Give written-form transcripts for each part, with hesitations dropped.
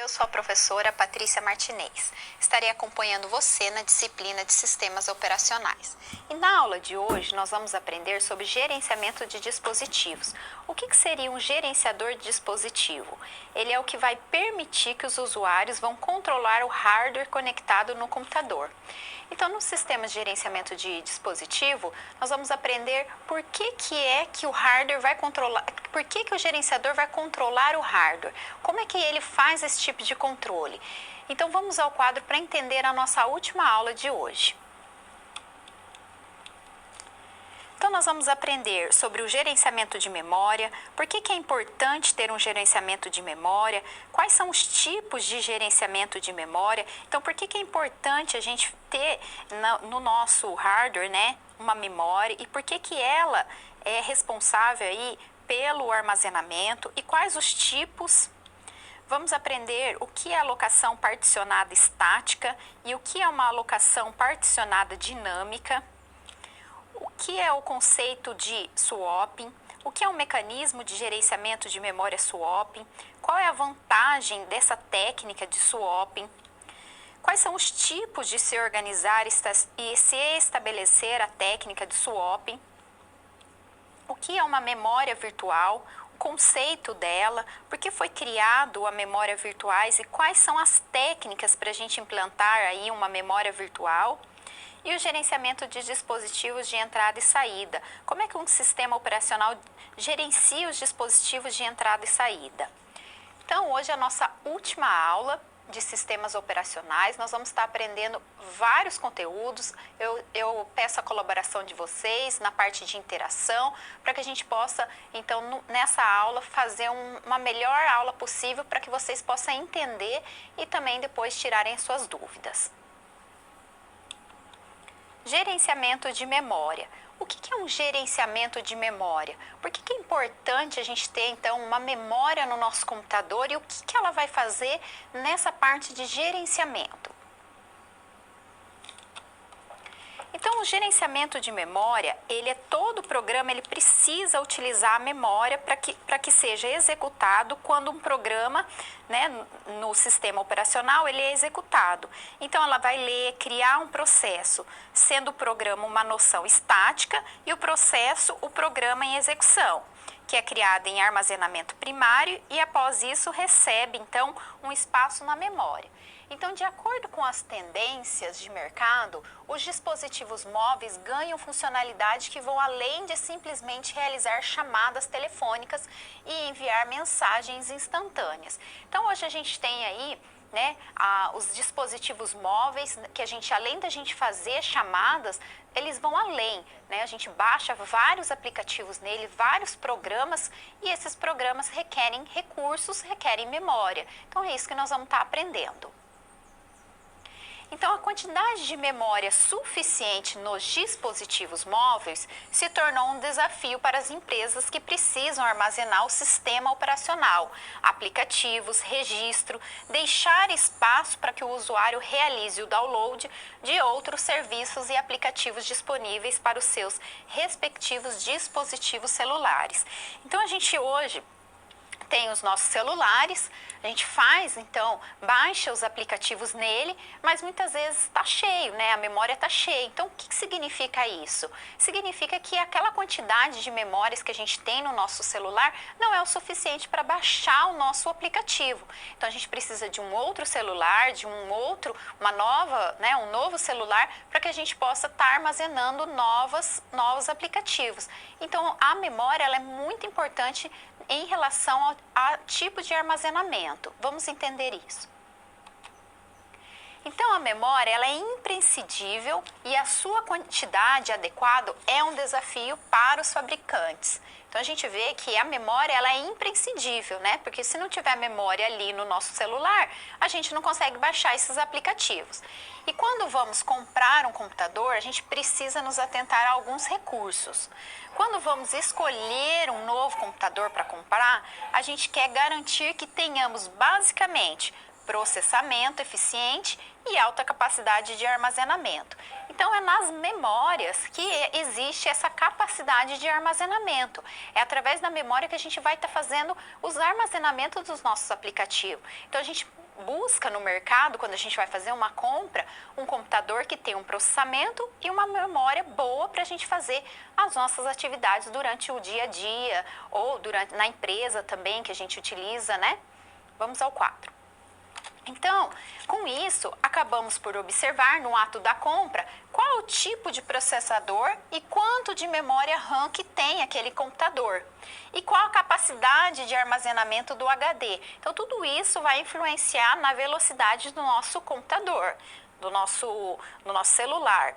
Eu sou a professora Patrícia Martinez. Estarei acompanhando você na disciplina de Sistemas Operacionais. E na aula de hoje nós vamos aprender sobre gerenciamento de dispositivos. O que seria um gerenciador de dispositivo? Ele é o que vai permitir que os usuários vão controlar o hardware conectado no computador. Então, no sistema de gerenciamento de dispositivo, nós vamos aprender por que é que o hardware vai controlar, por que o gerenciador vai controlar o hardware, como é que ele faz esse tipo de controle. Então, vamos ao quadro para entender a nossa última aula de hoje. Então, nós vamos aprender sobre o gerenciamento de memória, por que é importante ter um gerenciamento de memória, quais são os tipos de gerenciamento de memória. Então, por que é importante a gente ter no nosso hardware, né, uma memória e por que ela é responsável aí pelo armazenamento e quais os tipos. Vamos aprender o que é alocação particionada estática e o que é uma alocação particionada dinâmica. O que é o conceito de swapping? O que é um mecanismo de gerenciamento de memória swapping? Qual é a vantagem dessa técnica de swapping? Quais são os tipos de se organizar e se estabelecer a técnica de swapping? O que é uma memória virtual? O conceito dela, por que foi criado a memória virtuais e quais são as técnicas para a gente implantar aí uma memória virtual? E o gerenciamento de dispositivos de entrada e saída. Como é que um sistema operacional gerencia os dispositivos de entrada e saída? Então, hoje é a nossa última aula de sistemas operacionais. Nós vamos estar aprendendo vários conteúdos. Eu peço a colaboração de vocês na parte de interação, para que a gente possa, então, nessa aula, fazer uma melhor aula possível para que vocês possam entender e também depois tirarem suas dúvidas. Gerenciamento de memória. O que é um gerenciamento de memória? Por que é importante a gente ter, então, uma memória no nosso computador e o que ela vai fazer nessa parte de gerenciamento? Então, o gerenciamento de memória, todo programa ele precisa utilizar a memória para que seja executado quando um programa, né, no sistema operacional, ele é executado. Então, ela vai ler, criar um processo, sendo o programa uma noção estática e o processo o programa em execução, que é criado em armazenamento primário e após isso recebe, então, um espaço na memória. Então, de acordo com as tendências de mercado, os dispositivos móveis ganham funcionalidades que vão além de simplesmente realizar chamadas telefônicas e enviar mensagens instantâneas. Então, hoje a gente tem aí, né, os dispositivos móveis, que a gente, além da gente fazer chamadas, eles vão além, né? A gente baixa vários aplicativos nele, vários programas, e esses programas requerem recursos, requerem memória. Então, é isso que nós vamos estar aprendendo. Então, a quantidade de memória suficiente nos dispositivos móveis se tornou um desafio para as empresas que precisam armazenar o sistema operacional, aplicativos, registro, deixar espaço para que o usuário realize o download de outros serviços e aplicativos disponíveis para os seus respectivos dispositivos celulares. Então, a gente hoje tem os nossos celulares, a gente faz, então, baixa os aplicativos nele, mas muitas vezes está cheio, né? A memória está cheia. Então, o que significa isso? Significa que aquela quantidade de memórias que a gente tem no nosso celular não é o suficiente para baixar o nosso aplicativo. Então, a gente precisa de um outro celular, de um novo celular, para que a gente possa estar armazenando novos aplicativos. Então, a memória ela é muito importante em relação ao tipo de armazenamento. Vamos entender isso. Então, a memória ela é imprescindível e a sua quantidade adequada é um desafio para os fabricantes. Então, a gente vê que a memória ela é imprescindível, né? Porque se não tiver memória ali no nosso celular, a gente não consegue baixar esses aplicativos. E quando vamos comprar um computador, a gente precisa nos atentar a alguns recursos. Quando vamos escolher um novo computador para comprar, a gente quer garantir que tenhamos basicamente processamento eficiente e alta capacidade de armazenamento. Então, é nas memórias que existe essa capacidade de armazenamento. É através da memória que a gente vai estar fazendo os armazenamentos dos nossos aplicativos. Então, a gente busca no mercado, quando a gente vai fazer uma compra, um computador que tem um processamento e uma memória boa para a gente fazer as nossas atividades durante o dia a dia ou na empresa também que a gente utiliza, né? Vamos ao quadro. Então, com isso, acabamos por observar no ato da compra qual o tipo de processador e quanto de memória RAM que tem aquele computador e qual a capacidade de armazenamento do HD. Então, tudo isso vai influenciar na velocidade do nosso computador, do nosso celular.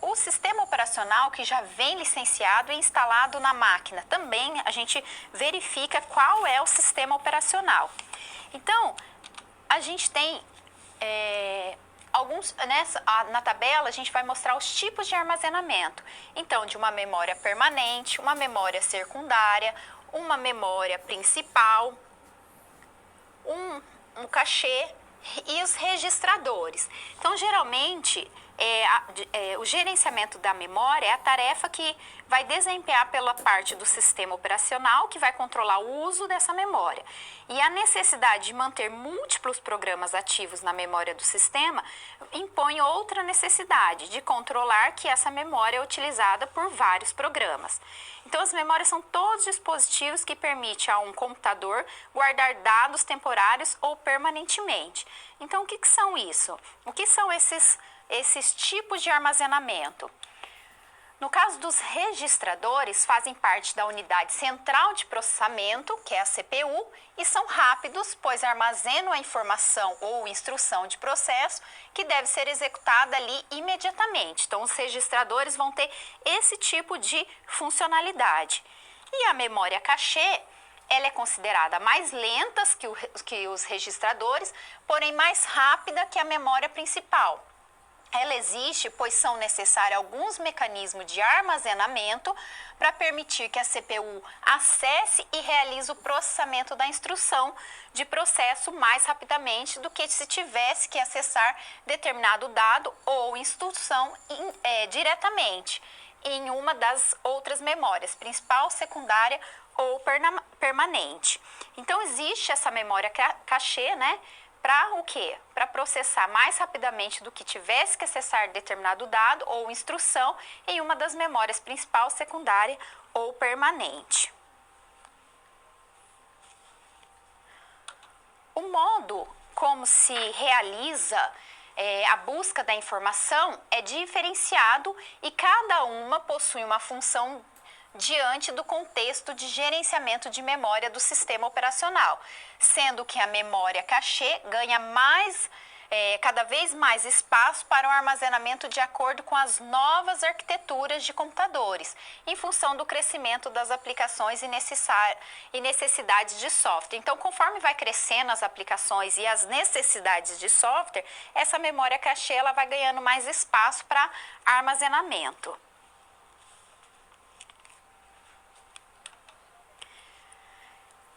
O sistema operacional que já vem licenciado e instalado na máquina, também a gente verifica qual é o sistema operacional. Então, a gente tem alguns, na tabela a gente vai mostrar os tipos de armazenamento. Então, de uma memória permanente, uma memória secundária, uma memória principal, um cachê e os registradores. Então, geralmente, o gerenciamento da memória é a tarefa que vai desempenhar pela parte do sistema operacional, que vai controlar o uso dessa memória. E a necessidade de manter múltiplos programas ativos na memória do sistema impõe outra necessidade de controlar que essa memória é utilizada por vários programas. Então, as memórias são todos dispositivos que permitem a um computador guardar dados temporários ou permanentemente. Então, o que são isso? O que são esses tipos de armazenamento? No caso dos registradores, fazem parte da unidade central de processamento, que é a CPU, e são rápidos, pois armazenam a informação ou instrução de processo que deve ser executada ali imediatamente. Então, os registradores vão ter esse tipo de funcionalidade. E a memória cachê, ela é considerada mais lenta que os registradores, porém mais rápida que a memória principal. Ela existe, pois são necessários alguns mecanismos de armazenamento para permitir que a CPU acesse e realize o processamento da instrução de processo mais rapidamente do que se tivesse que acessar determinado dado ou instrução diretamente em uma das outras memórias, principal, secundária ou permanente. Então, existe essa memória cachê, né? Para o quê? Para processar mais rapidamente do que tivesse que acessar determinado dado ou instrução em uma das memórias principal, secundária ou permanente. O modo como se realiza a busca da informação é diferenciado e cada uma possui uma função diante do contexto de gerenciamento de memória do sistema operacional, sendo que a memória cachê ganha cada vez mais espaço para o armazenamento de acordo com as novas arquiteturas de computadores, em função do crescimento das aplicações e necessidades de software. Então, conforme vai crescendo as aplicações e as necessidades de software, essa memória cachê ela vai ganhando mais espaço para armazenamento.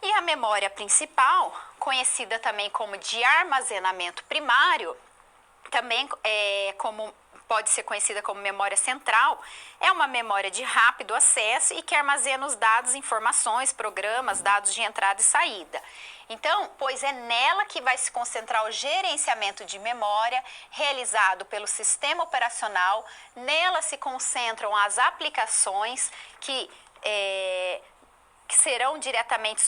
E a memória principal, conhecida também como de armazenamento primário, também pode ser conhecida como memória central, é uma memória de rápido acesso e que armazena os dados, informações, programas, dados de entrada e saída. Então, pois é nela que vai se concentrar o gerenciamento de memória realizado pelo sistema operacional, nela se concentram as aplicações que serão diretamente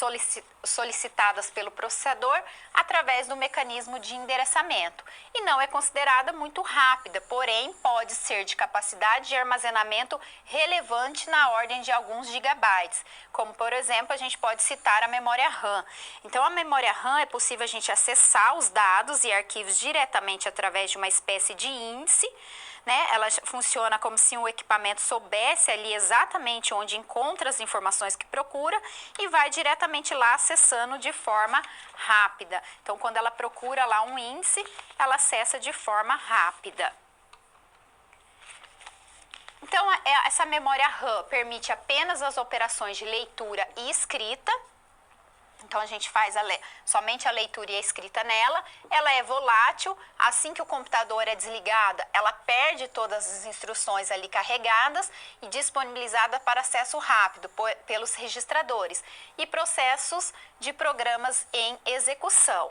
solicitadas pelo processador através do mecanismo de endereçamento e não é considerada muito rápida, porém pode ser de capacidade de armazenamento relevante na ordem de alguns gigabytes, como por exemplo a gente pode citar a memória RAM. Então a memória RAM é possível a gente acessar os dados e arquivos diretamente através de uma espécie de índice, né? Ela funciona como se o equipamento soubesse ali exatamente onde encontra as informações que procura e vai diretamente lá acessando de forma rápida. Então, quando ela procura lá um índice, ela acessa de forma rápida. Então, essa memória RAM permite apenas as operações de leitura e escrita. Então, a gente faz somente a leitura e a escrita nela. Ela é volátil. Assim que o computador é desligado, ela perde todas as instruções ali carregadas e disponibilizadas para acesso rápido pelos registradores e processos de programas em execução.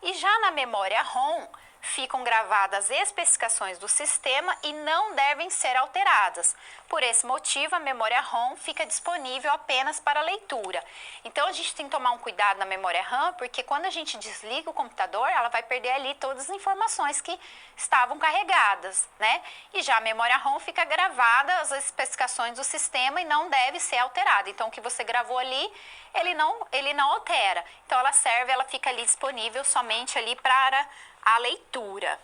E já na memória ROM, ficam gravadas as especificações do sistema e não devem ser alteradas. Por esse motivo, a memória ROM fica disponível apenas para leitura. Então, a gente tem que tomar um cuidado na memória RAM, porque quando a gente desliga o computador, ela vai perder ali todas as informações que estavam carregadas, né? E já a memória ROM fica gravada as especificações do sistema e não deve ser alterada. Então, o que você gravou ali, ele não altera. Então, ela fica ali disponível somente ali para a leitura.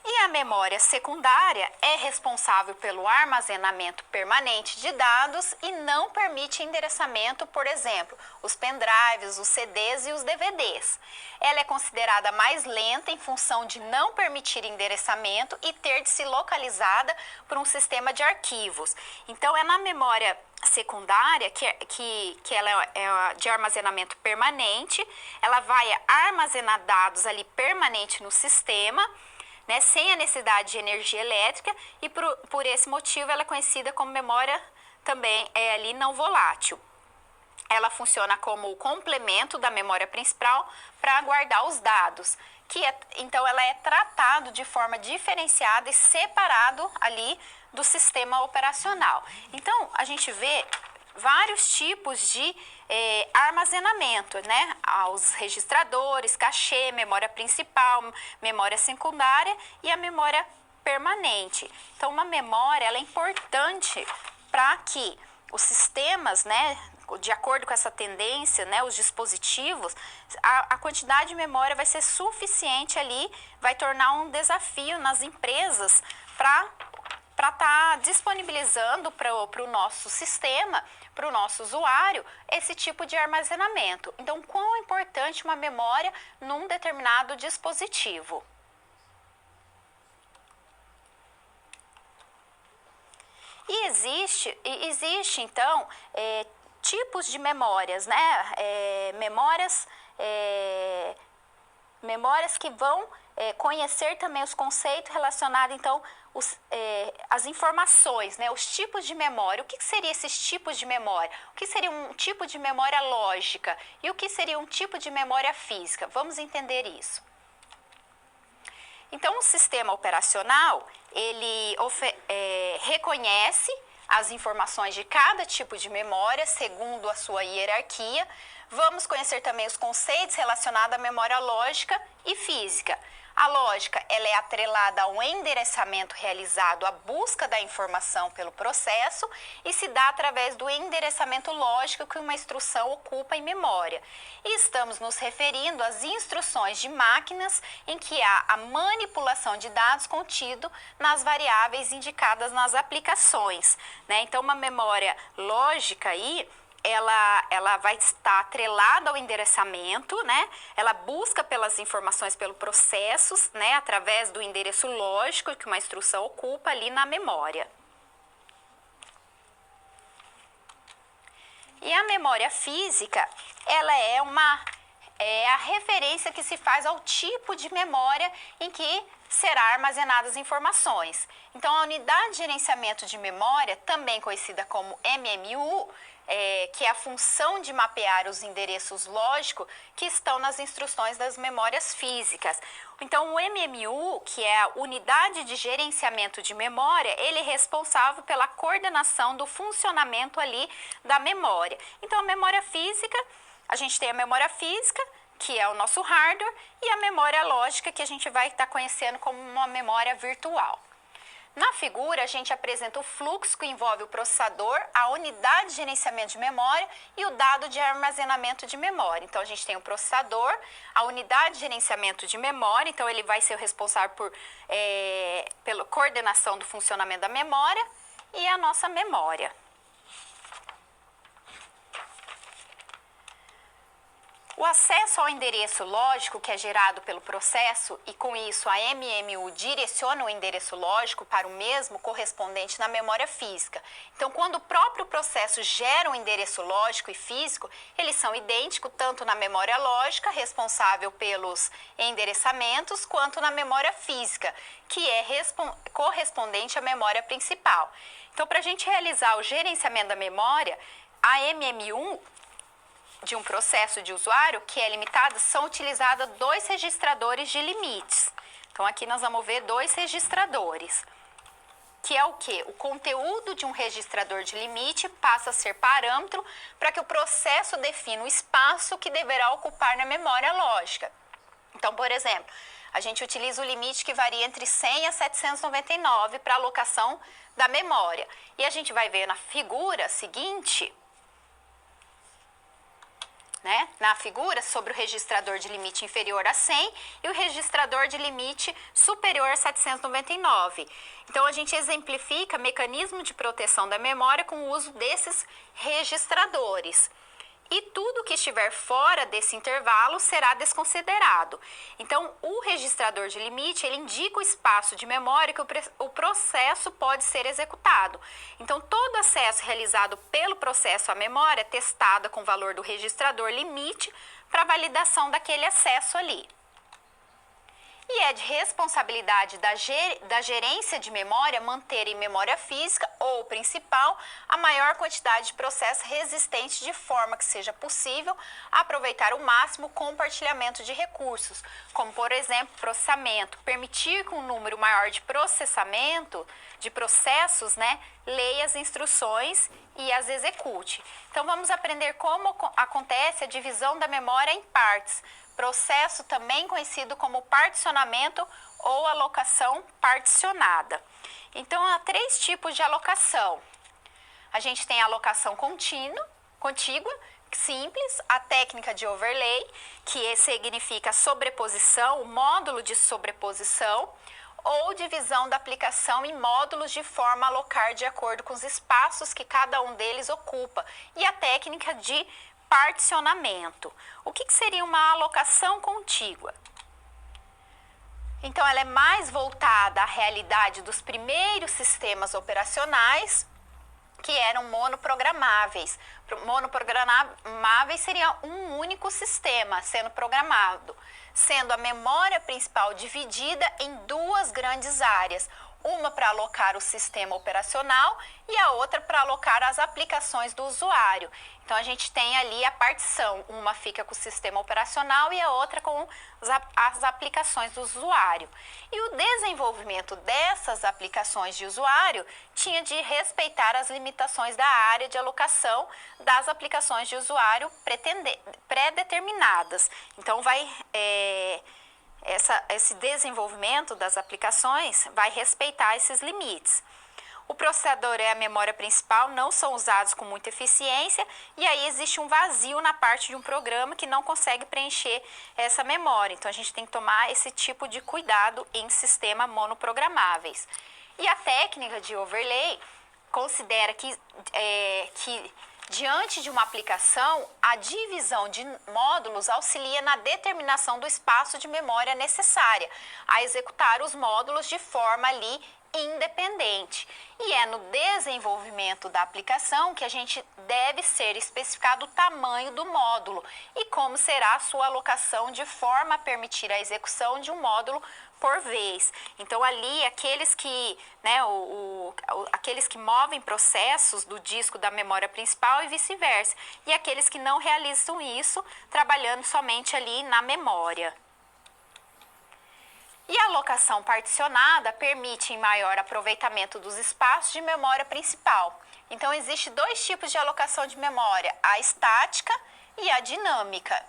E a memória secundária é responsável pelo armazenamento permanente de dados e não permite endereçamento, por exemplo, os pendrives, os CDs e os DVDs. Ela é considerada mais lenta em função de não permitir endereçamento e ter de ser localizada por um sistema de arquivos. Então, é na memória secundária, que ela é de armazenamento permanente, ela vai armazenar dados ali permanente no sistema, né, sem a necessidade de energia elétrica, e por esse motivo ela é conhecida como memória também ali não volátil. Ela funciona como o complemento da memória principal para guardar os dados, então ela é tratado de forma diferenciada e separado ali do sistema operacional. Então, a gente vê vários tipos de armazenamento, né? Os registradores, cachê, memória principal, memória secundária e a memória permanente. Então, uma memória ela é importante para que os sistemas, né, de acordo com essa tendência, né, os dispositivos, a quantidade de memória vai ser suficiente ali, vai tornar um desafio nas empresas para estar disponibilizando para o nosso sistema, para o nosso usuário, esse tipo de armazenamento. Então, quão é importante uma memória num determinado dispositivo? E existe então, tipos de memórias, né? Memórias que vão conhecer também os conceitos relacionados, então, as informações, né? Os tipos de memória. O que seria esses tipos de memória? O que seria um tipo de memória lógica? E o que seria um tipo de memória física? Vamos entender isso. Então, o sistema operacional, ele reconhece as informações de cada tipo de memória segundo a sua hierarquia. Vamos conhecer também os conceitos relacionados à memória lógica e física. A lógica, ela é atrelada ao endereçamento realizado à busca da informação pelo processo e se dá através do endereçamento lógico que uma instrução ocupa em memória. E estamos nos referindo às instruções de máquinas em que há a manipulação de dados contido nas variáveis indicadas nas aplicações, né? Então, uma memória lógica aí, ela vai estar atrelada ao endereçamento, né? Ela busca pelas informações pelo processos, né? Através do endereço lógico que uma instrução ocupa ali na memória. E a memória física, ela é a referência que se faz ao tipo de memória em que será armazenadas as informações. Então, a unidade de gerenciamento de memória, também conhecida como MMU, que é a função de mapear os endereços lógicos que estão nas instruções das memórias físicas. Então, o MMU, que é a unidade de gerenciamento de memória, ele é responsável pela coordenação do funcionamento ali da memória. Então, a memória física, a gente tem a memória física, que é o nosso hardware, e a memória lógica, que a gente vai estar conhecendo como uma memória virtual. Na figura, a gente apresenta o fluxo que envolve o processador, a unidade de gerenciamento de memória e o dado de armazenamento de memória. Então, a gente tem o processador, a unidade de gerenciamento de memória, então ele vai ser o responsável pela coordenação do funcionamento da memória, e a nossa memória. O acesso ao endereço lógico que é gerado pelo processo e com isso a MMU direciona o endereço lógico para o mesmo correspondente na memória física. Então, quando o próprio processo gera um endereço lógico e físico, eles são idênticos tanto na memória lógica, responsável pelos endereçamentos, quanto na memória física, que é correspondente à memória principal. Então, para a gente realizar o gerenciamento da memória, a MMU de um processo de usuário que é limitado, são utilizados 2 registradores de limites. Então, aqui nós vamos ver 2 registradores. Que é o quê? O conteúdo de um registrador de limite passa a ser parâmetro para que o processo defina o espaço que deverá ocupar na memória lógica. Então, por exemplo, a gente utiliza o limite que varia entre 100 a 799 para alocação da memória. E a gente vai ver na figura seguinte, né? Na figura, sobre o registrador de limite inferior a 100 e o registrador de limite superior a 799. Então, a gente exemplifica mecanismo de proteção da memória com o uso desses registradores. E tudo que estiver fora desse intervalo será desconsiderado. Então, o registrador de limite, ele indica o espaço de memória que o processo pode ser executado. Então, todo acesso realizado pelo processo à memória é testado com o valor do registrador limite para validação daquele acesso ali. E é de responsabilidade da gerência de memória manter em memória física ou principal a maior quantidade de processos resistentes de forma que seja possível aproveitar o máximo compartilhamento de recursos, como por exemplo processamento, permitir que um número maior de processos, leia as instruções e as execute. Então vamos aprender como acontece a divisão da memória em partes. Processo também conhecido como particionamento ou alocação particionada. Então, há 3 tipos de alocação. A gente tem a alocação contígua, simples, a técnica de overlay, que significa sobreposição, o módulo de sobreposição, ou divisão da aplicação em módulos de forma a alocar de acordo com os espaços que cada um deles ocupa, e a técnica de particionamento. O que seria uma alocação contígua? Então, ela é mais voltada à realidade dos primeiros sistemas operacionais, que eram monoprogramáveis. Monoprogramáveis seria um único sistema sendo programado, sendo a memória principal dividida em 2 grandes áreas, uma para alocar o sistema operacional e a outra para alocar as aplicações do usuário. Então, a gente tem ali a partição, uma fica com o sistema operacional e a outra com as aplicações do usuário. E o desenvolvimento dessas aplicações de usuário tinha de respeitar as limitações da área de alocação das aplicações de usuário pré-determinadas. Então, esse desenvolvimento das aplicações vai respeitar esses limites. O processador e a memória principal não são usados com muita eficiência e aí existe um vazio na parte de um programa que não consegue preencher essa memória. Então, a gente tem que tomar esse tipo de cuidado em sistemas monoprogramáveis. E a técnica de overlay considera que diante de uma aplicação, a divisão de módulos auxilia na determinação do espaço de memória necessária a executar os módulos de forma ali independente. E é no desenvolvimento da aplicação que a gente deve ser especificado o tamanho do módulo e como será a sua alocação de forma a permitir a execução de um módulo por vez. Então, ali, aqueles que movem processos do disco da memória principal e vice-versa. E aqueles que não realizam isso, trabalhando somente ali na memória. E a alocação particionada permite maior aproveitamento dos espaços de memória principal. Então, existem 2 tipos de alocação de memória, a estática e a dinâmica.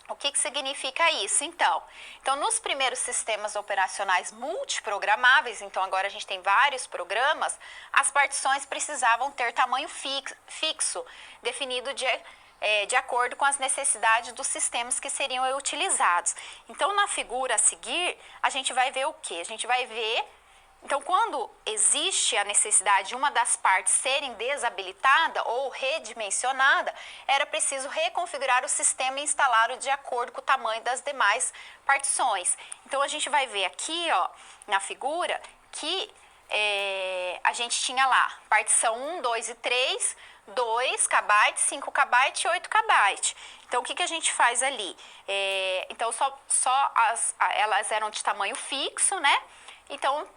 O que significa isso, então? Então, nos primeiros sistemas operacionais multiprogramáveis, então agora a gente tem vários programas, as partições precisavam ter tamanho fixo, definido de acordo com as necessidades dos sistemas que seriam utilizados. Então, na figura a seguir, a gente vai ver o quê? A gente vai ver, então, quando existe a necessidade de uma das partes serem desabilitada ou redimensionada, era preciso reconfigurar o sistema e instalá-lo de acordo com o tamanho das demais partições. Então, a gente vai ver aqui, na figura, que a gente tinha lá partição 1, 2 e 3, 2 KB, 5 KB e 8 KB. Então, o que a gente faz ali? Então, elas eram de tamanho fixo, né? Então,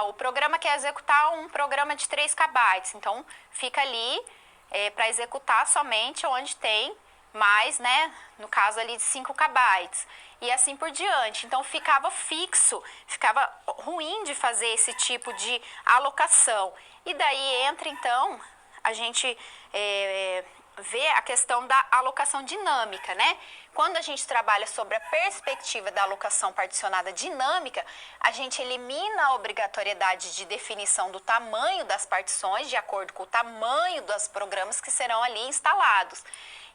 o programa quer executar um programa de 3 KB. Então, fica ali para executar somente onde tem mais, né, no caso ali de 5 KB, e assim por diante. Então ficava fixo, ficava ruim de fazer esse tipo de alocação. E daí entra então, a gente vê a questão da alocação dinâmica, né? Quando a gente trabalha sobre a perspectiva da alocação particionada dinâmica, a gente elimina a obrigatoriedade de definição do tamanho das partições de acordo com o tamanho dos programas que serão ali instalados.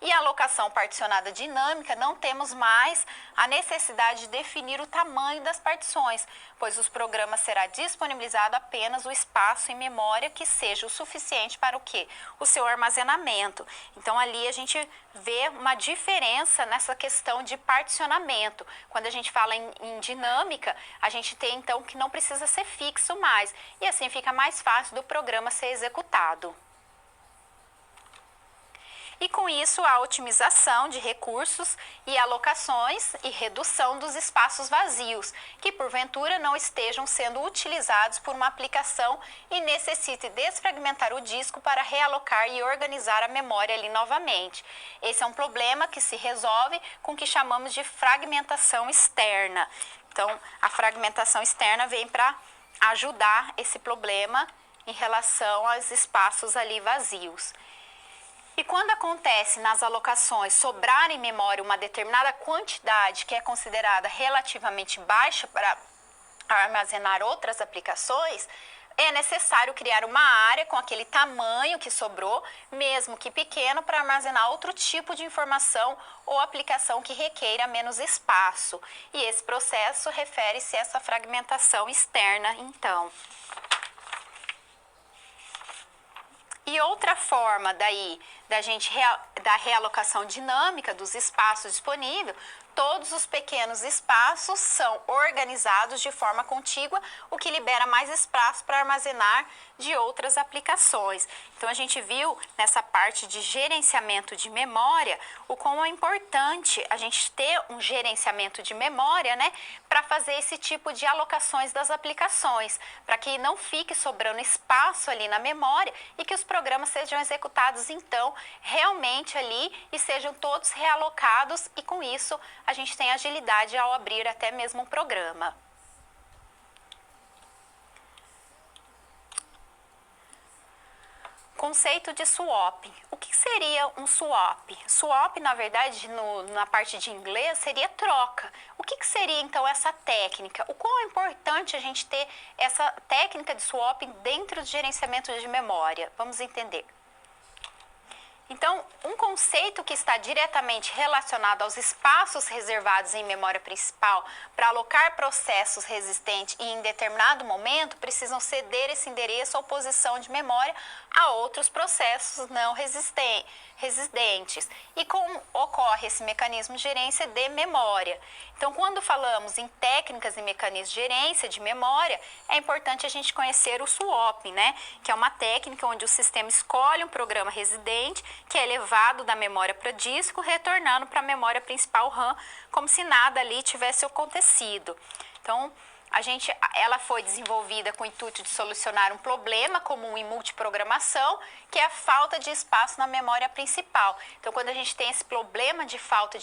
E a alocação particionada dinâmica, não temos mais a necessidade de definir o tamanho das partições, pois os programas será disponibilizado apenas o espaço em memória que seja o suficiente para o quê? O seu armazenamento. Então ali a gente vê uma diferença nessa questão de particionamento. Quando a gente fala em dinâmica, a gente tem então que não precisa ser fixo mais, e assim fica mais fácil do programa ser executado. E com isso, a otimização de recursos e alocações e redução dos espaços vazios, que porventura não estejam sendo utilizados por uma aplicação e necessite desfragmentar o disco para realocar e organizar a memória ali novamente. Esse é um problema que se resolve com o que chamamos de fragmentação externa. Então, a fragmentação externa vem para ajudar esse problema em relação aos espaços ali vazios. E quando acontece nas alocações sobrar em memória uma determinada quantidade que é considerada relativamente baixa para armazenar outras aplicações, é necessário criar uma área com aquele tamanho que sobrou, mesmo que pequeno, para armazenar outro tipo de informação ou aplicação que requeira menos espaço. E esse processo refere-se a essa fragmentação externa, então. E outra forma daí da realocação dinâmica dos espaços disponíveis, todos os pequenos espaços são organizados de forma contígua, o que libera mais espaço para armazenar de outras aplicações. Então a gente viu nessa parte de gerenciamento de memória o quão é importante a gente ter um gerenciamento de memória, né, para fazer esse tipo de alocações das aplicações, para que não fique sobrando espaço ali na memória e que os programas sejam executados então realmente ali e sejam todos realocados, e com isso a gente tem agilidade ao abrir até mesmo um programa. Conceito de swap. O que seria um swap? Swap, na verdade, na parte de inglês, seria troca. O que seria, então, essa técnica? O quão é importante a gente ter essa técnica de swap dentro do gerenciamento de memória? Vamos entender. Então, um conceito que está diretamente relacionado aos espaços reservados em memória principal para alocar processos resistentes e em determinado momento precisam ceder esse endereço ou posição de memória a outros processos não residentes. E como ocorre esse mecanismo de gerência de memória? Então, quando falamos em técnicas e mecanismos de gerência de memória, é importante a gente conhecer o swap, né? Que é uma técnica onde o sistema escolhe um programa residente que é levado da memória para disco, retornando para a memória principal RAM, como se nada ali tivesse acontecido. Então, ela foi desenvolvida com o intuito de solucionar um problema comum em multiprogramação, que é a falta de espaço na memória principal. Então, quando a gente tem esse problema de falta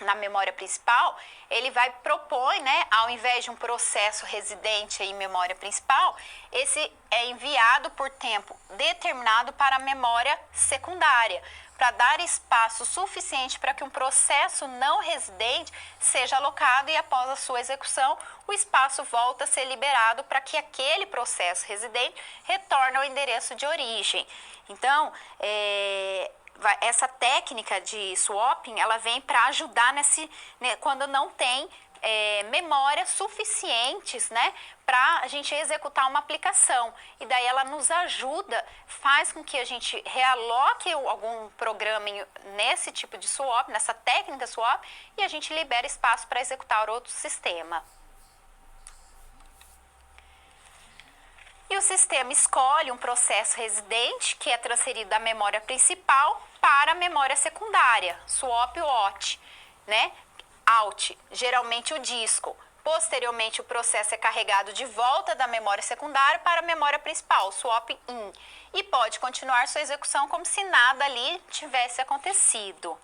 na memória principal, ele propõe, né, ao invés de um processo residente em memória principal, esse é enviado por tempo determinado para a memória secundária, para dar espaço suficiente para que um processo não residente seja alocado e após a sua execução, o espaço volta a ser liberado para que aquele processo residente retorne ao endereço de origem. Então, essa técnica de swapping, ela vem para ajudar quando não tem memórias suficientes, né, para a gente executar uma aplicação. E daí ela nos ajuda, faz com que a gente realoque algum programa nesse tipo de swap, nessa técnica swap, e a gente libera espaço para executar outro sistema. E o sistema escolhe um processo residente que é transferido da memória principal para a memória secundária, swap out, né? Out, geralmente o disco, Posteriormente, o processo é carregado de volta da memória secundária para a memória principal, swap in, e pode continuar sua execução como se nada ali tivesse acontecido.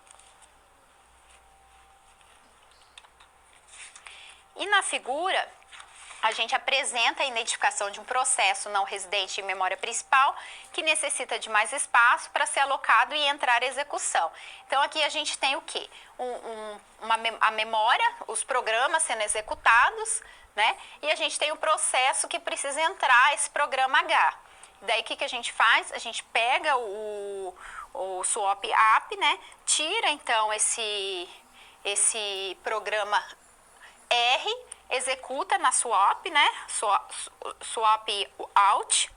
E na figura, a gente apresenta a identificação de um processo não residente em memória principal que necessita de mais espaço para ser alocado e entrar em execução. Então, aqui a gente tem o quê? A memória, os programas sendo executados, né? E a gente tem o processo que precisa entrar, esse programa H. Daí, o que a gente faz? A gente pega o swap app, né? Tira, então, esse programa R, executa na swap, né? Swap out.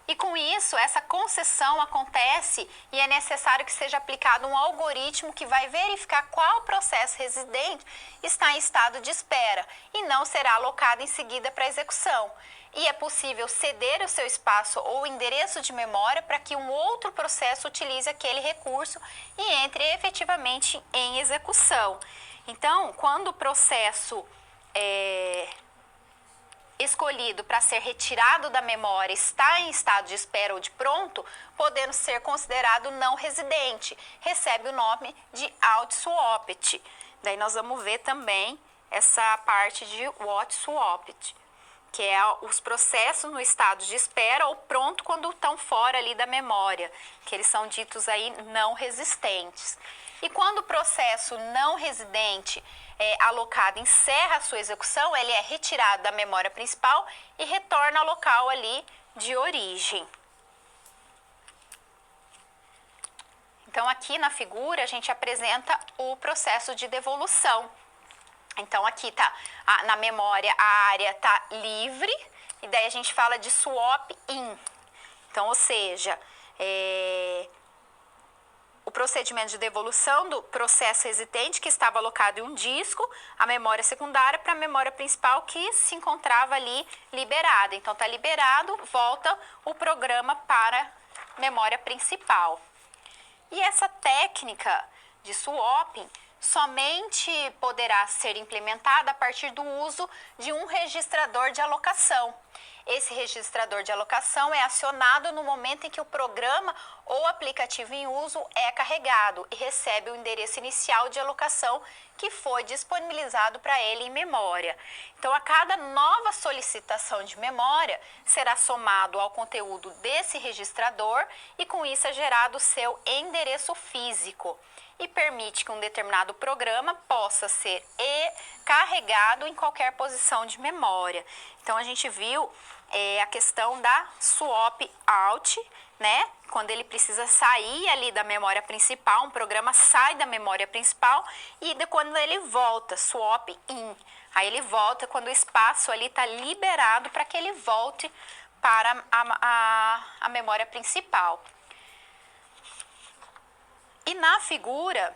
E com isso, essa concessão acontece e é necessário que seja aplicado um algoritmo que vai verificar qual processo residente está em estado de espera e não será alocado em seguida para execução. E é possível ceder o seu espaço ou endereço de memória para que um outro processo utilize aquele recurso e entre efetivamente em execução. Então, quando o processo escolhido para ser retirado da memória está em estado de espera ou de pronto, podendo ser considerado não residente, recebe o nome de out-swapped. Daí nós vamos ver também essa parte de what-swapped, que é os processos no estado de espera ou pronto quando estão fora ali da memória, que eles são ditos aí não resistentes. E quando o processo não residente alocado encerra a sua execução, ele é retirado da memória principal e retorna ao local ali de origem. Então, aqui na figura, a gente apresenta o processo de devolução. Então, aqui tá, na memória, a área tá livre, e daí a gente fala de swap in. Então, ou seja, o procedimento de devolução do processo residente que estava alocado em um disco, a memória secundária para a memória principal que se encontrava ali liberada. Então, está liberado, volta o programa para a memória principal. E essa técnica de swapping somente poderá ser implementada a partir do uso de um registrador de alocação. Esse registrador de alocação é acionado no momento em que o programa ou aplicativo em uso é carregado e recebe o endereço inicial de alocação que foi disponibilizado para ele em memória. Então, a cada nova solicitação de memória, será somado ao conteúdo desse registrador e com isso é gerado o seu endereço físico e permite que um determinado programa possa ser carregado em qualquer posição de memória. Então, a gente viu a questão da swap out, né? Quando ele precisa sair ali da memória principal, um programa sai da memória principal e quando ele volta, swap in. Aí ele volta quando o espaço ali está liberado para que ele volte para a memória principal. E na figura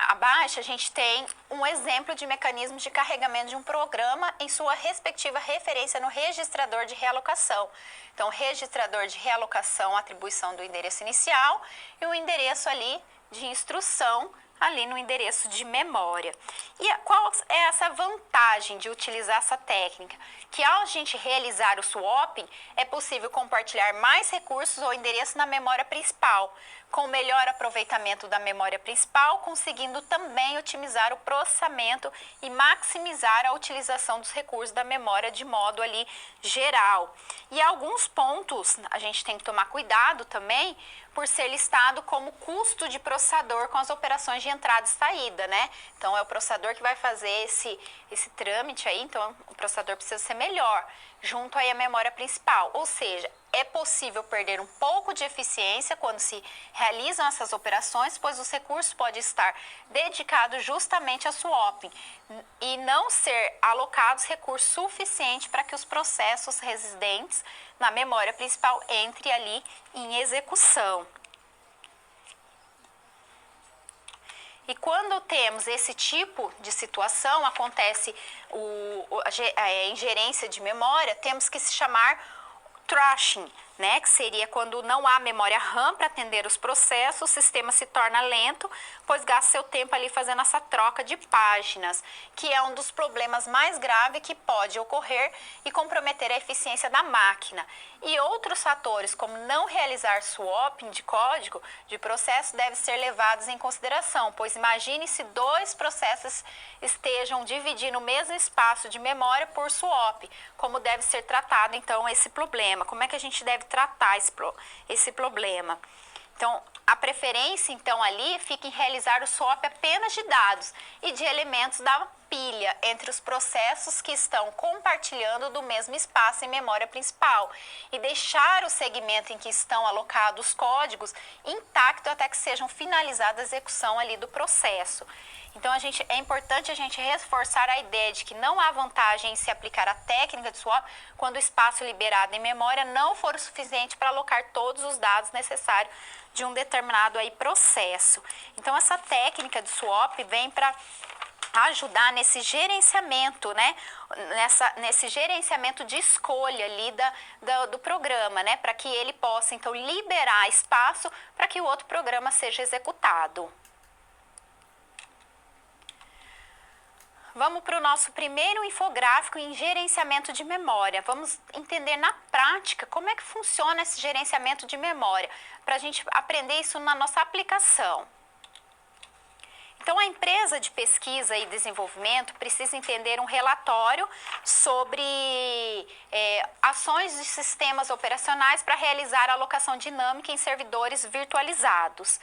abaixo, a gente tem um exemplo de mecanismo de carregamento de um programa em sua respectiva referência no registrador de realocação. Então, registrador de realocação, atribuição do endereço inicial e o endereço ali de instrução ali no endereço de memória. E qual é essa vantagem de utilizar essa técnica? Que ao a gente realizar o swapping, é possível compartilhar mais recursos ou endereço na memória principal, com melhor aproveitamento da memória principal, conseguindo também otimizar o processamento e maximizar a utilização dos recursos da memória de modo ali geral. E alguns pontos a gente tem que tomar cuidado também, por ser listado como custo de processador com as operações de entrada e saída, né? Então, é o processador que vai fazer esse trâmite aí, então o processador precisa ser melhor, junto aí à memória principal. Ou seja, é possível perder um pouco de eficiência quando se realizam essas operações, pois os recursos podem estar dedicados justamente a swapping e não ser alocados recursos suficientes para que os processos residentes na memória principal entrem ali em execução. E quando temos esse tipo de situação, acontece a ingerência de memória, temos que se chamar thrashing, né, que seria quando não há memória RAM para atender os processos, o sistema se torna lento, pois gasta seu tempo ali fazendo essa troca de páginas, que é um dos problemas mais graves que pode ocorrer e comprometer a eficiência da máquina. E outros fatores, como não realizar swapping de código de processo, devem ser levados em consideração, pois imagine se dois processos estejam dividindo o mesmo espaço de memória por swap, como deve ser tratado então esse problema, como é que a gente deve tratar esse problema. Então, a preferência, então, ali fica em realizar o swap apenas de dados e de elementos da pilha entre os processos que estão compartilhando do mesmo espaço em memória principal e deixar o segmento em que estão alocados os códigos intacto até que sejam finalizada a execução ali do processo. Então, é importante a gente reforçar a ideia de que não há vantagem em se aplicar a técnica de swap quando o espaço liberado em memória não for o suficiente para alocar todos os dados necessários de um determinado aí processo. Então, essa técnica de swap vem para ajudar nesse gerenciamento, né? Nesse gerenciamento de escolha ali do programa, né? Para que ele possa, então, liberar espaço para que o outro programa seja executado. Vamos para o nosso primeiro infográfico em gerenciamento de memória. Vamos entender na prática como é que funciona esse gerenciamento de memória, para a gente aprender isso na nossa aplicação. Então, a empresa de pesquisa e desenvolvimento precisa entender um relatório sobre ações de sistemas operacionais para realizar a alocação dinâmica em servidores virtualizados.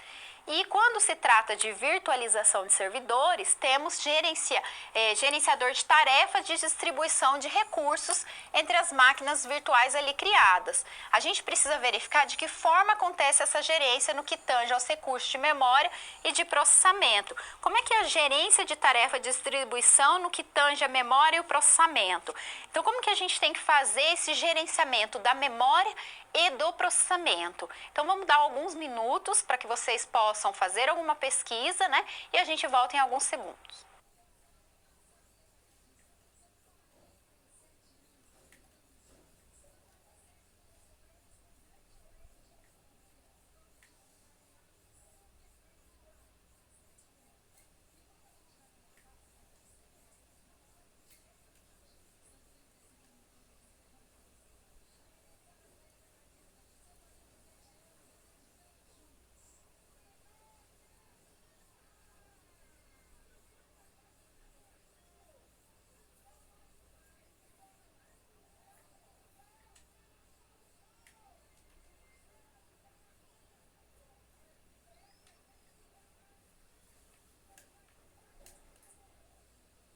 E quando se trata de virtualização de servidores, temos gerenciador de tarefas de distribuição de recursos entre as máquinas virtuais ali criadas. A gente precisa verificar de que forma acontece essa gerência no que tange aos recursos de memória e de processamento. Como é que é a gerência de tarefa de distribuição no que tange a memória e o processamento? Então, como que a gente tem que fazer esse gerenciamento da memória e do processamento? Então, vamos dar alguns minutos para que vocês possam fazer alguma pesquisa, né? E a gente volta em alguns segundos.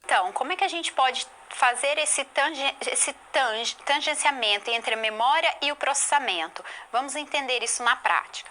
Então, como é que a gente pode fazer esse tangenciamento entre a memória e o processamento? Vamos entender isso na prática.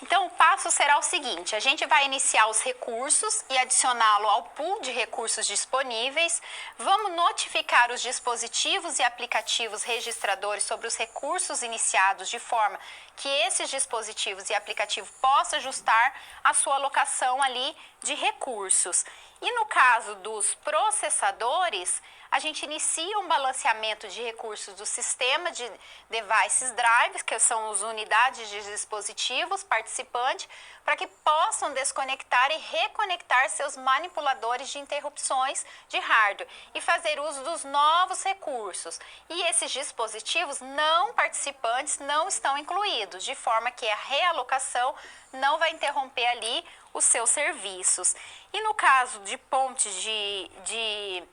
Então, o passo será o seguinte: a gente vai iniciar os recursos e adicioná-lo ao pool de recursos disponíveis. Vamos notificar os dispositivos e aplicativos registradores sobre os recursos iniciados de forma que esses dispositivos e aplicativo possam ajustar a sua alocação ali de recursos. E no caso dos processadores, a gente inicia um balanceamento de recursos do sistema de devices drives, que são as unidades de dispositivos participantes, para que possam desconectar e reconectar seus manipuladores de interrupções de hardware e fazer uso dos novos recursos. E esses dispositivos não participantes não estão incluídos, de forma que a realocação não vai interromper ali os seus serviços. E no caso de pontes de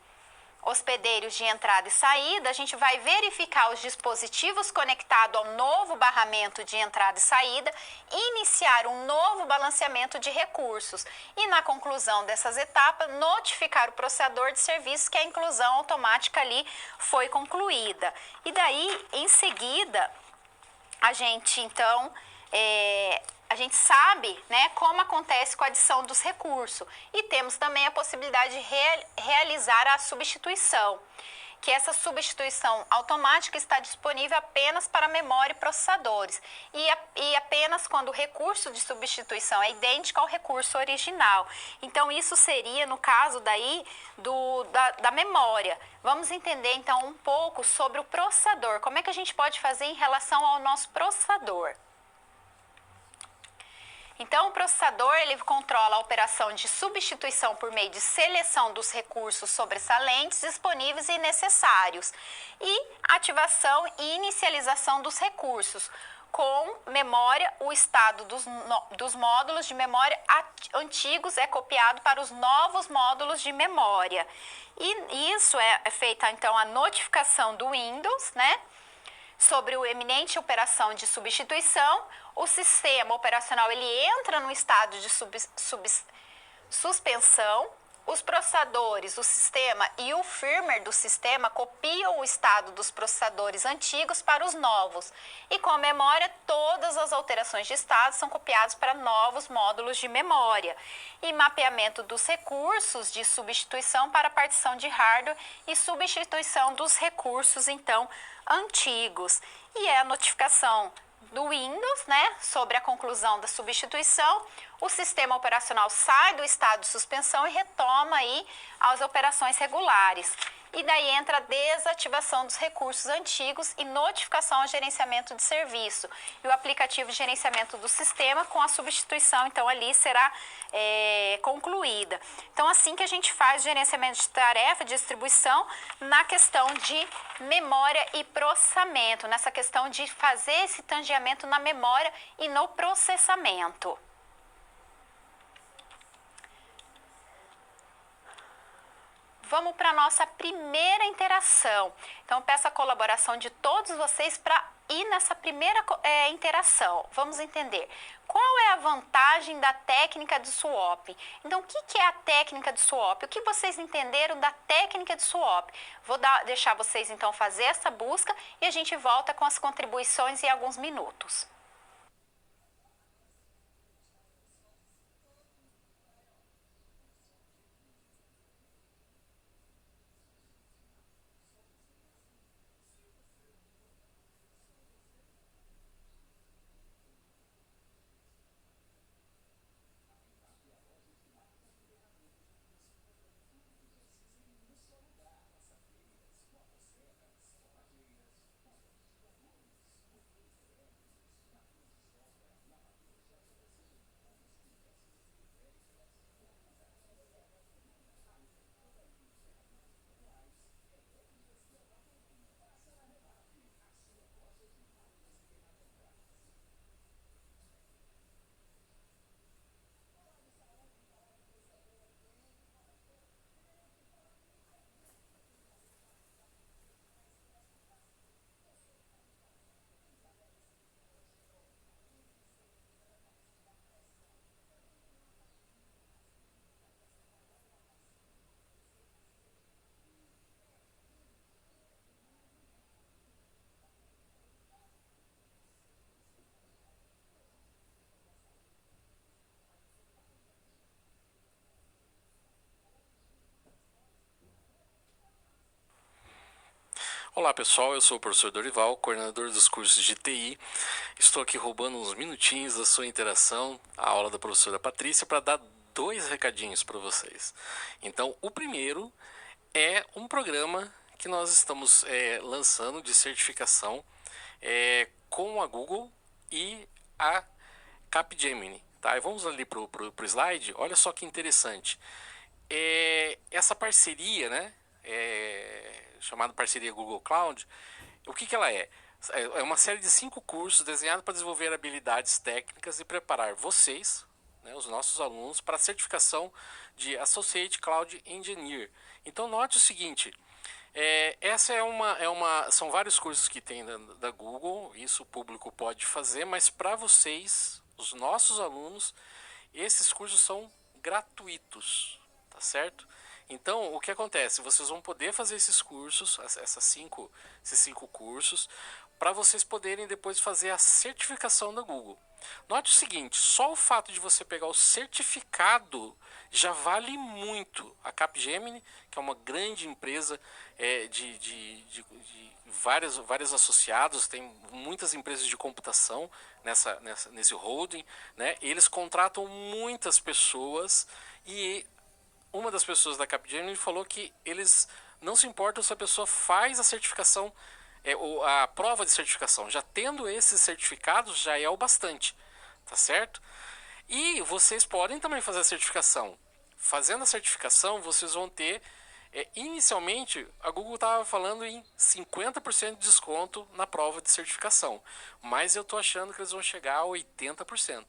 hospedeiros de entrada e saída, a gente vai verificar os dispositivos conectados ao novo barramento de entrada e saída, iniciar um novo balanceamento de recursos e, na conclusão dessas etapas, notificar o processador de serviços que a inclusão automática ali foi concluída. E daí, em seguida, a gente então a gente sabe, né, como acontece com a adição dos recursos e temos também a possibilidade de realizar a substituição. que essa substituição automática está disponível apenas para memória e processadores e apenas quando o recurso de substituição é idêntico ao recurso original. Então, isso seria no caso daí da memória. Vamos entender então um pouco sobre o processador. Como é que a gente pode fazer em relação ao nosso processador? Então, o processador ele controla a operação de substituição por meio de seleção dos recursos sobressalentes, disponíveis e necessários, e ativação e inicialização dos recursos. Com memória, o estado dos módulos de memória antigos é copiado para os novos módulos de memória. E isso é feita, então, a notificação do Windows, né? Sobre o eminente operação de substituição, o sistema operacional ele entra no estado de suspensão, os processadores, o sistema e o firmware do sistema copiam o estado dos processadores antigos para os novos. E com a memória, todas as alterações de estado são copiadas para novos módulos de memória. E mapeamento dos recursos de substituição para partição de hardware e substituição dos recursos, então, antigos. E é a notificação do Windows, né, sobre a conclusão da substituição, o sistema operacional sai do estado de suspensão e retoma aí as operações regulares. E daí entra a desativação dos recursos antigos e notificação ao gerenciamento de serviço. E o aplicativo de gerenciamento do sistema com a substituição, então, ali será concluída. Então, assim que a gente faz gerenciamento de tarefa, de distribuição, na questão de memória e processamento, nessa questão de fazer esse tangeamento na memória e no processamento. Vamos para a nossa primeira interação. Então, peço a colaboração de todos vocês para ir nessa primeira interação. Vamos entender qual é a vantagem da técnica de swap. Então, o que é a técnica de swap? O que vocês entenderam da técnica de swap? Vou deixar vocês, então, fazer essa busca e a gente volta com as contribuições em alguns minutos. Olá pessoal, eu sou o professor Dorival, coordenador dos cursos de TI. Estou aqui roubando uns minutinhos da sua interação, a aula da professora Patrícia, para dar 2 recadinhos para vocês. Então, o primeiro é um programa que nós estamos lançando de certificação com a Google e a Capgemini. Tá? E vamos ali para o slide, olha só que interessante. Essa parceria, né? Chamada parceria Google Cloud, o que ela é? É uma série de 5 cursos desenhados para desenvolver habilidades técnicas e preparar vocês, né, os nossos alunos, para a certificação de Associate Cloud Engineer. Então note o seguinte, essa são vários cursos que tem da Google, isso o público pode fazer, mas para vocês, os nossos alunos, esses cursos são gratuitos, tá certo? Então, o que acontece? Vocês vão poder fazer esses cursos, esses 5 cursos, para vocês poderem depois fazer a certificação da Google. Note o seguinte, só o fato de você pegar o certificado já vale muito. A Capgemini, que é uma grande empresa de vários associados, tem muitas empresas de computação nesse holding, né? Eles contratam muitas pessoas e uma das pessoas da Capgemini falou que eles não se importam se a pessoa faz a certificação, ou a prova de certificação. Já tendo esses certificados já é o bastante, tá certo? E vocês podem também fazer a certificação. Fazendo a certificação, vocês vão ter, inicialmente, a Google estava falando em 50% de desconto na prova de certificação, mas eu estou achando que eles vão chegar a 80%.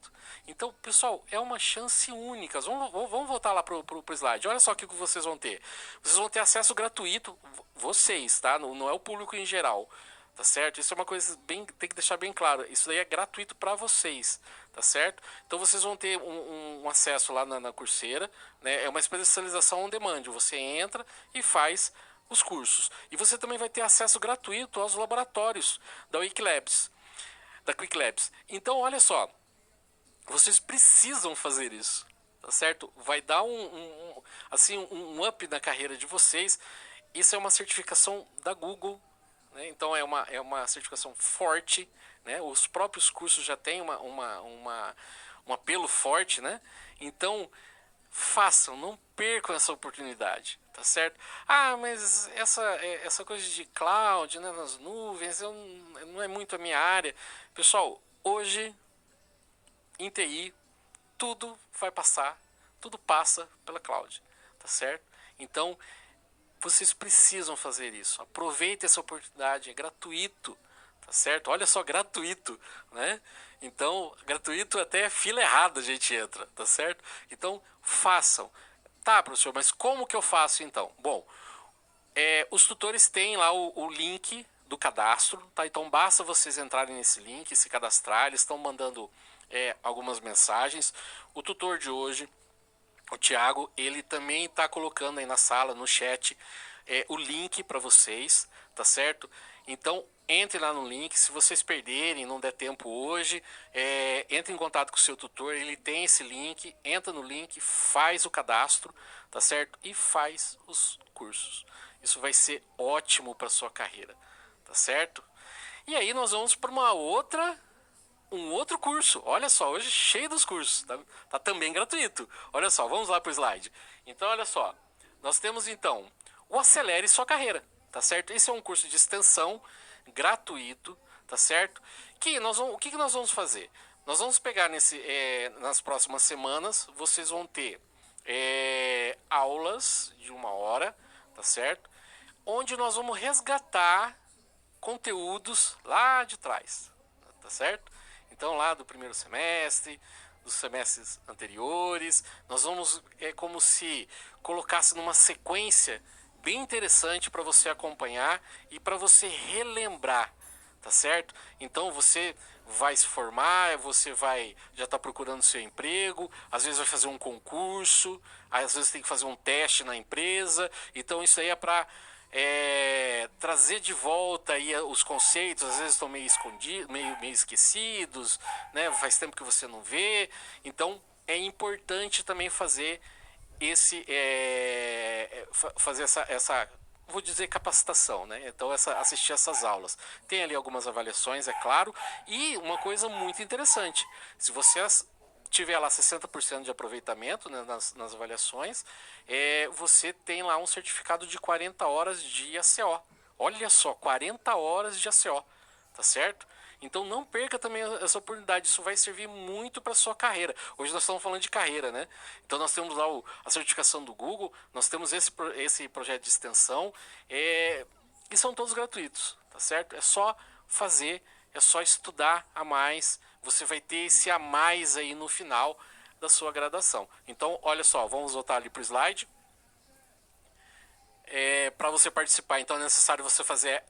Então, pessoal, é uma chance única. Vamos voltar lá para o slide. Olha só o que vocês vão ter. Vocês vão ter acesso gratuito, vocês, tá? Não é o público em geral. Tá certo? Isso é uma coisa tem que deixar bem claro. Isso daí é gratuito para vocês, tá certo? Então vocês vão ter um acesso lá na Coursera, né? É uma especialização on demand. Você entra e faz os cursos. E você também vai ter acesso gratuito aos laboratórios da Quick Labs. Então, olha só, vocês precisam fazer isso, tá certo? Vai dar um up na carreira de vocês. Isso é uma certificação da Google. Então é uma certificação forte, né? Os próprios cursos já têm um apelo forte, né? Então façam, não percam essa oportunidade, tá certo? Ah, mas essa coisa de cloud, né, nas nuvens, não é muito a minha área. Pessoal, hoje em TI tudo passa pela cloud, tá certo? Então vocês precisam fazer isso. Aproveite essa oportunidade, é gratuito, tá certo? Olha só, gratuito, né? Então, gratuito até fila errada a gente entra, tá certo? Então, façam. Tá, professor, mas como que eu faço então? Bom, os tutores têm lá o link do cadastro, tá? Então, basta vocês entrarem nesse link, se cadastrar, eles estão mandando algumas mensagens. O tutor de hoje, o Thiago, ele também está colocando aí na sala, no chat, o link para vocês, tá certo? Então, entre lá no link. Se vocês perderem, não der tempo hoje, entre em contato com o seu tutor, ele tem esse link, entra no link, faz o cadastro, tá certo? E faz os cursos. Isso vai ser ótimo para sua carreira, tá certo? E aí nós vamos para um outro curso. Olha só, hoje cheio dos cursos, tá também gratuito. Olha só, vamos lá para o slide. Então, olha só, nós temos então o Acelere Sua Carreira, tá certo? Esse é um curso de extensão gratuito, tá certo? O que nós vamos fazer? Nós vamos pegar nas próximas semanas, vocês vão ter aulas de 1 hora, tá certo? Onde nós vamos resgatar conteúdos lá de trás, tá certo? Então, lá do primeiro semestre, dos semestres anteriores, nós vamos, como se colocasse numa sequência bem interessante para você acompanhar e para você relembrar, tá certo? Então, você vai se formar, você vai já tá procurando seu emprego, às vezes vai fazer um concurso, às vezes tem que fazer um teste na empresa. Então, isso aí é para trazer de volta aí os conceitos, às vezes estão meio escondidos, meio esquecidos, né? Faz tempo que você não vê. Então é importante também fazer essa vou dizer capacitação, né? Então assistir essas aulas. Tem ali algumas avaliações, é claro, e uma coisa muito interessante, se você tiver lá 60% de aproveitamento, né, nas avaliações, você tem lá um certificado de 40 horas de ACO. Olha só, 40 horas de ACO, tá certo? Então não perca também essa oportunidade, isso vai servir muito para a sua carreira. Hoje nós estamos falando de carreira, né? Então nós temos lá a certificação do Google, nós temos esse projeto de extensão, e são todos gratuitos, tá certo? É só fazer, é só estudar a mais, você vai ter esse a mais aí no final da sua graduação. Então, olha só, vamos voltar ali para o slide. Para você participar, então é necessário você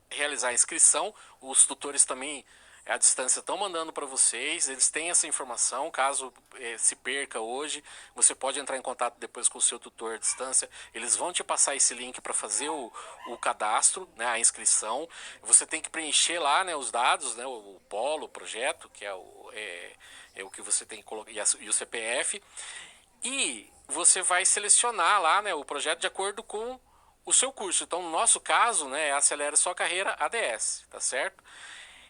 realizar a inscrição. Os tutores também A distância estão mandando para vocês, eles têm essa informação, caso se perca hoje, você pode entrar em contato depois com o seu tutor à distância, eles vão te passar esse link para fazer o cadastro, né, a inscrição, você tem que preencher lá, né, os dados, né, o polo, o projeto, que é o que você tem que colocar, e o CPF, e você vai selecionar lá, né, o projeto de acordo com o seu curso. Então, no nosso caso, né, é Acelera Sua Carreira ADS, tá certo?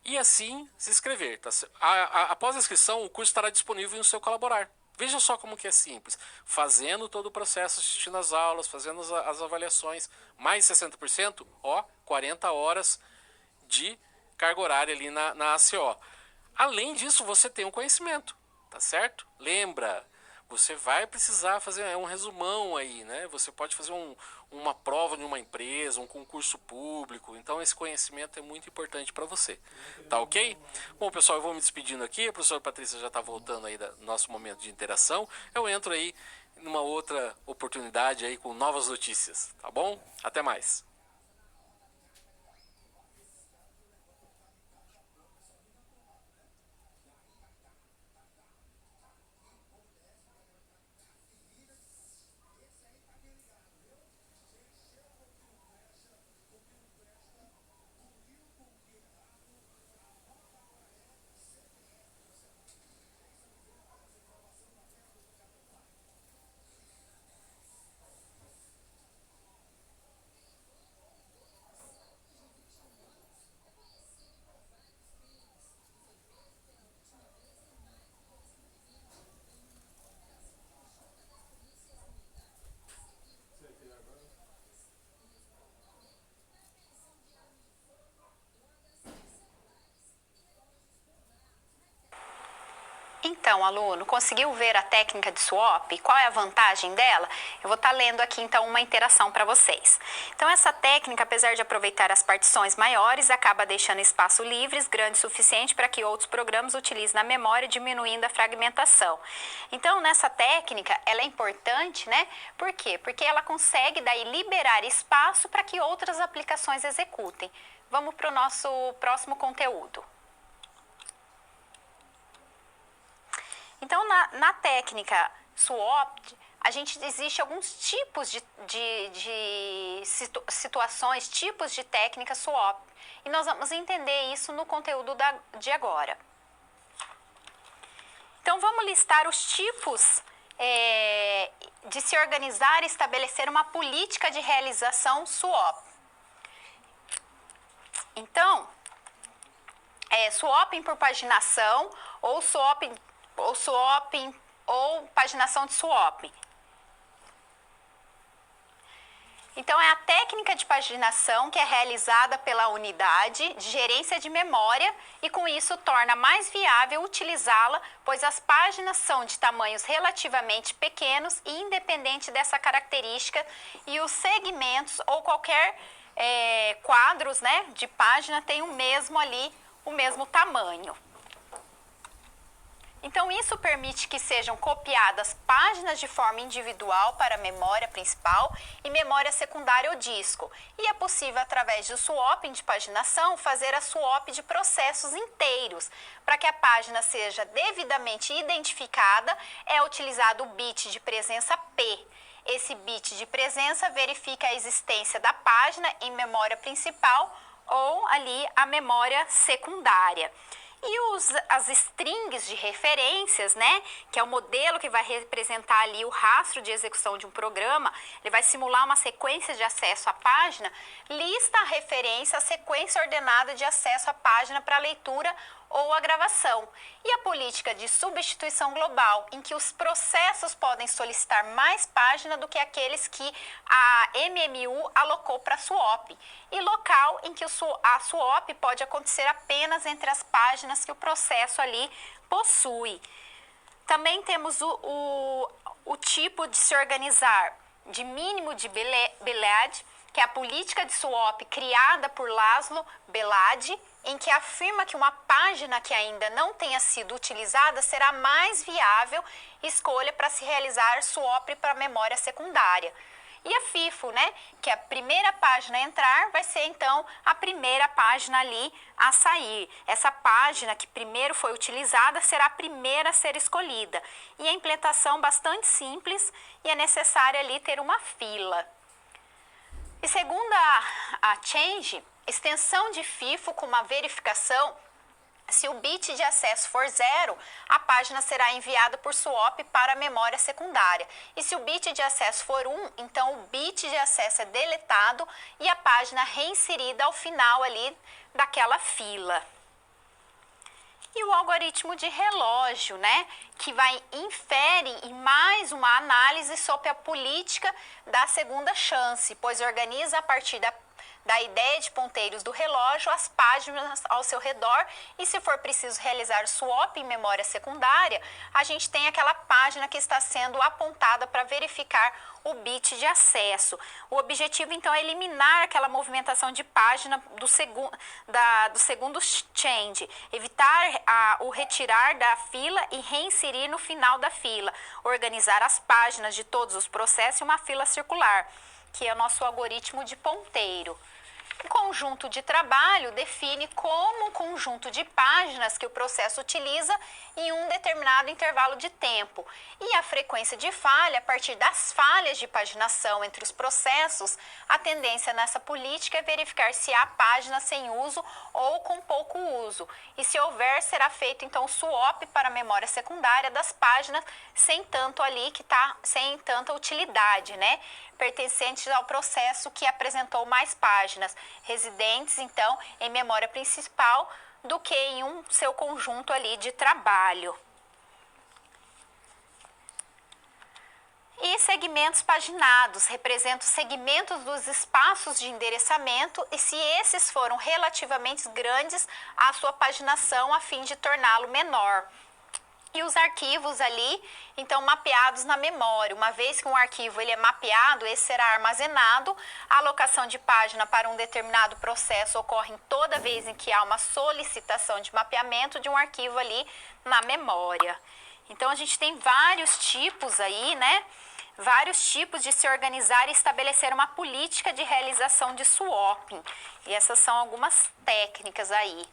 E assim se inscrever. Tá? Após a inscrição, o curso estará disponível no seu Colaborar. Veja só como que é simples. Fazendo todo o processo, assistindo as aulas, fazendo as avaliações, mais 60%, 40 horas de carga horária ali na ACO. Além disso, você tem um conhecimento, tá certo? Lembra, você vai precisar fazer um resumão aí, né? Você pode fazer uma prova de uma empresa, um concurso público. Então, esse conhecimento é muito importante para você. Tá ok? Bom, pessoal, eu vou me despedindo aqui. A professora Patrícia já está voltando aí do nosso momento de interação. Eu entro aí numa outra oportunidade aí com novas notícias. Tá bom? Até mais. Então, aluno, conseguiu ver a técnica de swap? Qual é a vantagem dela? Eu vou estar lendo aqui, então, uma interação para vocês. Então, essa técnica, apesar de aproveitar as partições maiores, acaba deixando espaço livres, grande o suficiente para que outros programas utilizem na memória, diminuindo a fragmentação. Então, nessa técnica, ela é importante, né? Por quê? Porque ela consegue, daí, liberar espaço para que outras aplicações executem. Vamos para o nosso próximo conteúdo. Então, na técnica swap, existe alguns tipos de situações, tipos de técnica swap. E nós vamos entender isso no conteúdo de agora. Então, vamos listar os tipos de se organizar e estabelecer uma política de realização swap. Então, swapping por paginação ou swapping ou paginação de swap. Então, é a técnica de paginação que é realizada pela unidade de gerência de memória e, com isso, torna mais viável utilizá-la, pois as páginas são de tamanhos relativamente pequenos e independente dessa característica e os segmentos ou qualquer quadros, né, de página tem o mesmo tamanho. Então, isso permite que sejam copiadas páginas de forma individual para a memória principal e memória secundária ou disco. E é possível, através do swapping de paginação, fazer a swap de processos inteiros. Para que a página seja devidamente identificada, é utilizado o bit de presença P. Esse bit de presença verifica a existência da página em memória principal ou ali a memória secundária. E as strings de referências, né, que é o modelo que vai representar ali o rastro de execução de um programa, ele vai simular uma sequência de acesso à página, lista a referência, a sequência ordenada de acesso à página para leitura ou a gravação. E a política de substituição global, em que os processos podem solicitar mais página do que aqueles que a MMU alocou para a swap. E local, em que a swap pode acontecer apenas entre as páginas que o processo ali possui. Também temos o tipo de se organizar de mínimo de Belad, que é a política de swap criada por Laszlo Belad, em que afirma que uma página que ainda não tenha sido utilizada será mais viável escolha para se realizar swap para a memória secundária. E a FIFO, né, que a primeira página a entrar vai ser então a primeira página ali a sair. Essa página que primeiro foi utilizada será a primeira a ser escolhida. E a implementação bastante simples e é necessário ali ter uma fila. E segundo a Change, extensão de FIFO com uma verificação, se o bit de acesso for 0, a página será enviada por swap para a memória secundária. E se o bit de acesso for 1, então o bit de acesso é deletado e a página reinserida ao final ali daquela fila. E o algoritmo de relógio, né, que infere em mais uma análise sobre a política da segunda chance, pois organiza a partir da ideia de ponteiros do relógio as páginas ao seu redor e se for preciso realizar swap em memória secundária, a gente tem aquela página que está sendo apontada para verificar o bit de acesso. O objetivo então é eliminar aquela movimentação de página do segundo change, evitar o retirar da fila e reinserir no final da fila, organizar as páginas de todos os processos em uma fila circular, que é o nosso algoritmo de ponteiro. O conjunto de trabalho define como um conjunto de páginas que o processo utiliza em um determinado intervalo de tempo. E a frequência de falha, a partir das falhas de paginação entre os processos, a tendência nessa política é verificar se há páginas sem uso ou com pouco uso. E se houver, será feito então o swap para a memória secundária das páginas sem tanta utilidade, né? Pertencentes ao processo que apresentou mais páginas, residentes então em memória principal do que em seu conjunto ali de trabalho. E segmentos paginados representam segmentos dos espaços de endereçamento e se esses foram relativamente grandes, a sua paginação a fim de torná-lo menor. E os arquivos ali, então, mapeados na memória. Uma vez que um arquivo ele é mapeado, esse será armazenado. A alocação de página para um determinado processo ocorre toda vez em que há uma solicitação de mapeamento de um arquivo ali na memória. Então, a gente tem vários tipos aí, né? Vários tipos de se organizar e estabelecer uma política de realização de swapping. E essas são algumas técnicas aí.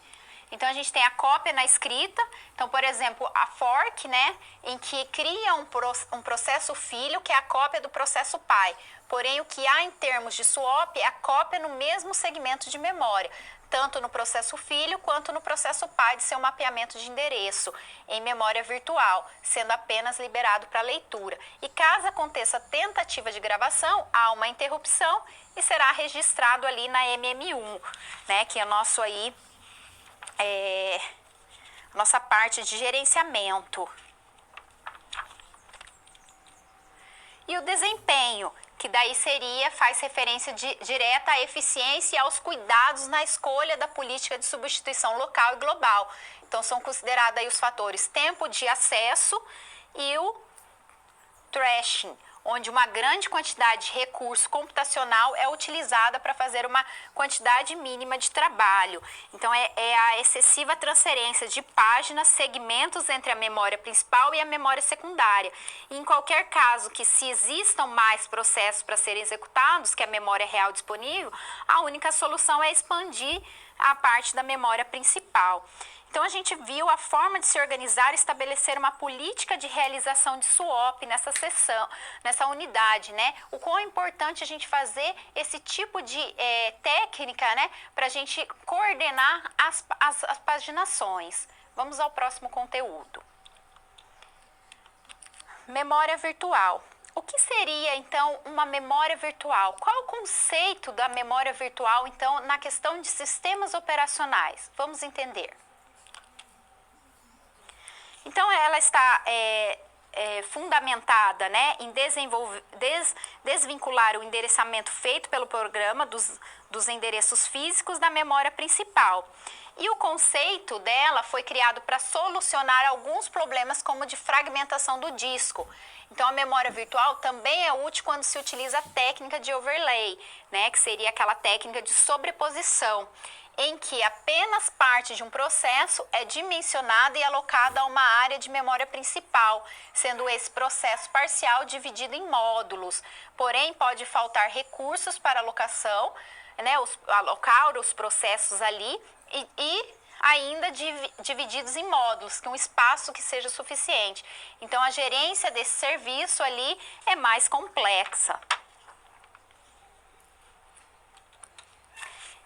Então, a gente tem a cópia na escrita. Então, por exemplo, a fork, né, em que cria um processo filho, que é a cópia do processo pai. Porém, o que há em termos de swap é a cópia no mesmo segmento de memória, tanto no processo filho quanto no processo pai de seu mapeamento de endereço em memória virtual, sendo apenas liberado para leitura. E caso aconteça tentativa de gravação, há uma interrupção e será registrado ali na MM1, né, que é nosso aí... nossa parte de gerenciamento. E o desempenho, que daí faz referência direta à eficiência e aos cuidados na escolha da política de substituição local e global. Então, são considerados aí os fatores tempo de acesso e o thrashing, onde uma grande quantidade de recurso computacional é utilizada para fazer uma quantidade mínima de trabalho. Então, é a excessiva transferência de páginas, segmentos entre a memória principal e a memória secundária. E em qualquer caso que se existam mais processos para serem executados, que a memória real disponível, a única solução é expandir a parte da memória principal. Então, a gente viu a forma de se organizar e estabelecer uma política de realização de swap nessa seção, nessa unidade, né? O quão é importante a gente fazer esse tipo de técnica, né? Para a gente coordenar as paginações. Vamos ao próximo conteúdo. Memória virtual. O que seria, então, uma memória virtual? Qual é o conceito da memória virtual, então, na questão de sistemas operacionais? Vamos entender. Então, ela está fundamentada, né, em desvincular o endereçamento feito pelo programa dos endereços físicos da memória principal. E o conceito dela foi criado para solucionar alguns problemas como de fragmentação do disco. Então, a memória virtual também é útil quando se utiliza a técnica de overlay, né, que seria aquela técnica de sobreposição. em que apenas parte de um processo é dimensionada e alocada a uma área de memória principal, sendo esse processo parcial dividido em módulos. Porém, pode faltar recursos para alocação, né, alocar os processos ali e ainda divididos em módulos, que um espaço que seja suficiente. Então, a gerência desse serviço ali é mais complexa.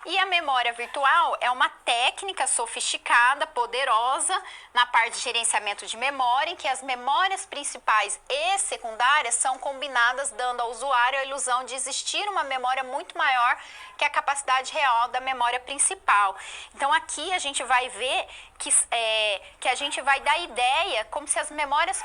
E a memória virtual é uma técnica sofisticada, poderosa, na parte de gerenciamento de memória, em que as memórias principais e secundárias são combinadas, dando ao usuário a ilusão de existir uma memória muito maior que a capacidade real da memória principal. Então, aqui a gente vai ver que a gente vai dar ideia como se as memórias